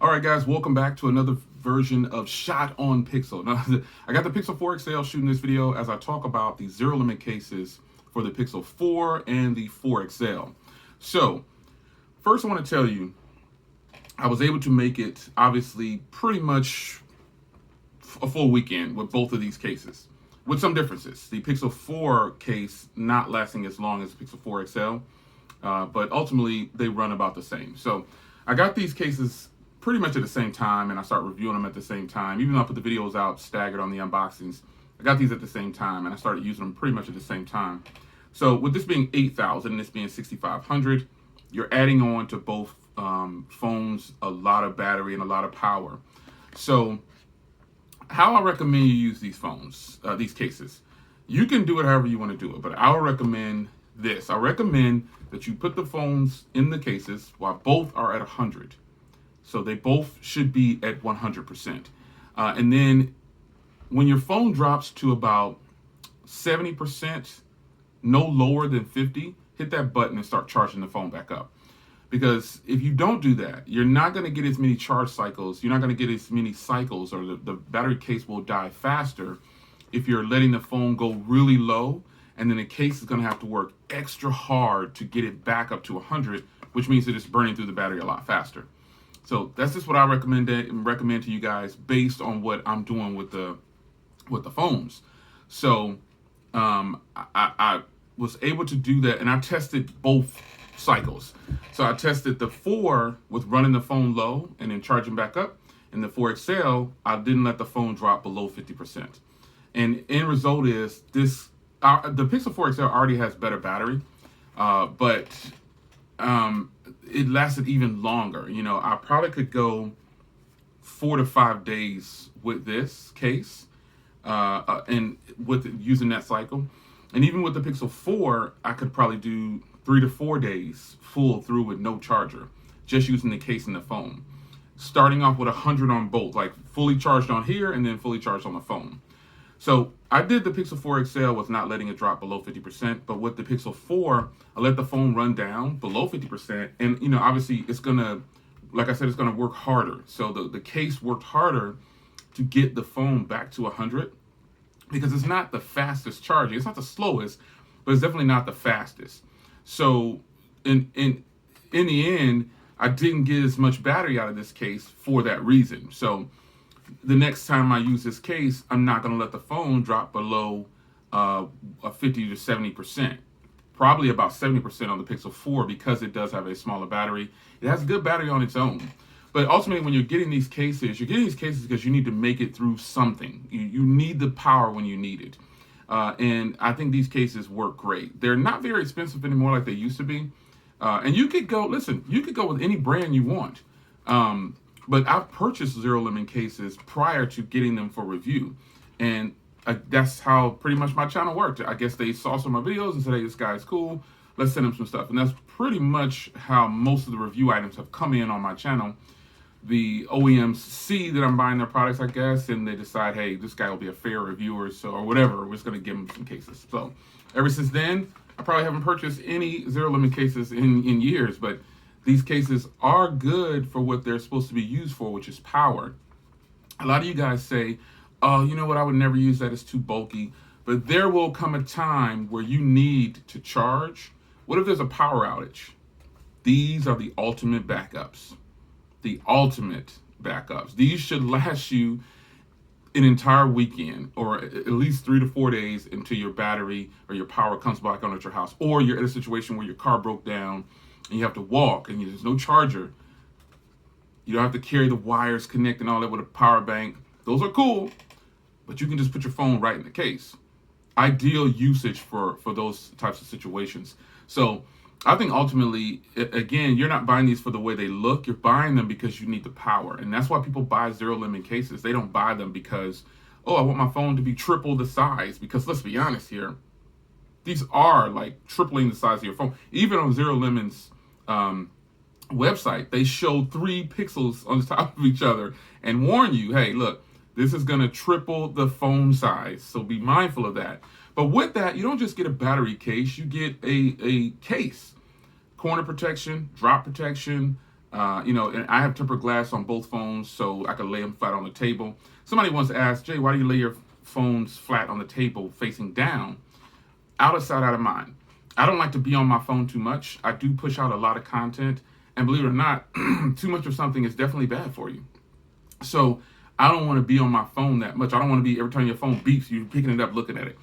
All right, guys, welcome back to another version of Shot on Pixel. Now, I got the Pixel 4 XL shooting this video as I talk about the zero limit cases for the Pixel 4 and the 4 XL. So, first I want to tell you, I was able to make it, obviously, pretty much a full weekend with both of these cases, with some differences. The Pixel 4 case not lasting as long as the Pixel 4 XL, but ultimately they run about the same. So, I got these cases pretty much at the same time, and I start reviewing them at the same time. Even though I put the videos out staggered on the unboxings, I got these at the same time, and I started using them pretty much at the same time. So with this being 8,000 and this being 6,500, you're adding on to both phones a lot of battery and a lot of power. So how I recommend you use these phones, these cases, you can do it however you want to do it, but I would recommend this. I recommend that you put the phones in the cases while both are at 100. So they both should be at 100%. And then when your phone drops to about 70%, no lower than 50, hit that button and start charging the phone back up. Because if you don't do that, you're not going to get as many charge cycles. You're not going to get as many cycles, or the battery case will die faster if you're letting the phone go really low. And then the case is going to have to work extra hard to get it back up to 100, which means that it's burning through the battery a lot faster. So that's just what I recommend to you guys based on what I'm doing with the phones. So I was able to do that, and I tested both cycles. So I tested the 4 with running the phone low and then charging back up, and the 4 XL I didn't let the phone drop below 50%. And end result is this: the Pixel 4 XL already has better battery, but it lasted even longer. You know, I probably could go 4 to 5 days with this case, and with using that cycle. And even with the Pixel 4, I could probably do 3 to 4 days full through with no charger, just using the case and the phone. Starting off with 100 on both, like fully charged on here and then fully charged on the phone. So I did the Pixel 4 XL with not letting it drop below 50%, but with the Pixel 4, I let the phone run down below 50%. And, you know, obviously it's going to, like I said, it's going to work harder. So the case worked harder to get the phone back to 100 because it's not the fastest charging. It's not the slowest, but it's definitely not the fastest. So in the end, I didn't get as much battery out of this case for that reason. So the next time I use this case, I'm not going to let the phone drop below a 50 to 70%. Probably about 70% on the Pixel 4 because it does have a smaller battery. It has a good battery on its own. But ultimately, when you're getting these cases, because you need to make it through something. You need the power when you need it. And I think these cases work great. They're not very expensive anymore like they used to be. And you could go with any brand you want. But I've purchased Zerolemon cases prior to getting them for review. And that's how pretty much my channel worked. I guess they saw some of my videos and said, hey, this guy's cool. Let's send him some stuff. And that's pretty much how most of the review items have come in on my channel. The OEMs see that I'm buying their products, I guess, and they decide, hey, this guy will be a fair reviewer, or whatever. We're just going to give him some cases. So ever since then, I probably haven't purchased any Zerolemon cases in years, but these cases are good for what they're supposed to be used for, which is power. A lot of you guys say, oh, you know what, I would never use that, it's too bulky. But there will come a time where you need to charge. What if there's a power outage? These are the ultimate backups. The ultimate backups. These should last you an entire weekend, or at least 3 to 4 days until your battery or your power comes back on at your house, or you're in a situation where your car broke down and you have to walk and there's no charger. You don't have to carry the wires, connect and all that with a power bank. Those are cool, but you can just put your phone right in the case. Ideal usage for those types of situations. So I think ultimately, again, you're not buying these for the way they look. You're buying them because you need the power. And that's why people buy Zerolemon cases. They don't buy them because, oh, I want my phone to be triple the size. Because let's be honest here, these are like tripling the size of your phone. Even on Zerolemon's website, they show 3 pixels on the top of each other and warn you, hey, look, this is going to triple the phone size. So be mindful of that. But with that, you don't just get a battery case, you get a case. Corner protection, drop protection, And I have tempered glass on both phones, so I can lay them flat on the table. Somebody once asked, Jay, why do you lay your phones flat on the table facing down? Out of sight, out of mind. I don't like to be on my phone too much. I do push out a lot of content, and believe it or not, too much of something is definitely bad for you. So I don't want to be on my phone that much. I don't want to be, every time your phone beeps, you're picking it up, looking at it.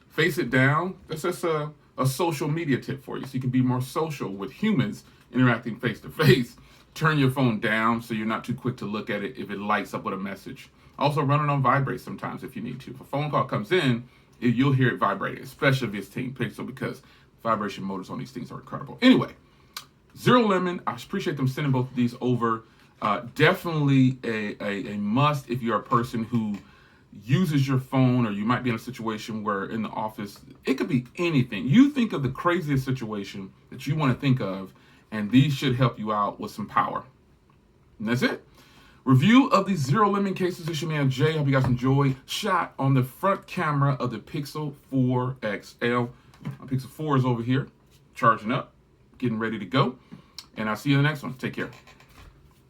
Face it down. That's just a social media tip for you, so you can be more social with humans interacting face to face. Turn your phone down so you're not too quick to look at it if it lights up with a message. Also, run it on vibrate sometimes if you need to. If a phone call comes in, you'll hear it vibrating, especially if it's Team Pixel, because vibration motors on these things are incredible. Anyway, Zerolemon, I appreciate them sending both of these over. Definitely a must if you're a person who uses your phone, or you might be in a situation where in the office, it could be anything. You think of the craziest situation that you want to think of, and these should help you out with some power. And that's it. Review of the Zerolemon cases. This is your man Jay. Hope you guys enjoy. Shot on the front camera of the Pixel 4 XL. My Pixel 4 is over here, charging up, getting ready to go. And I'll see you in the next one. Take care.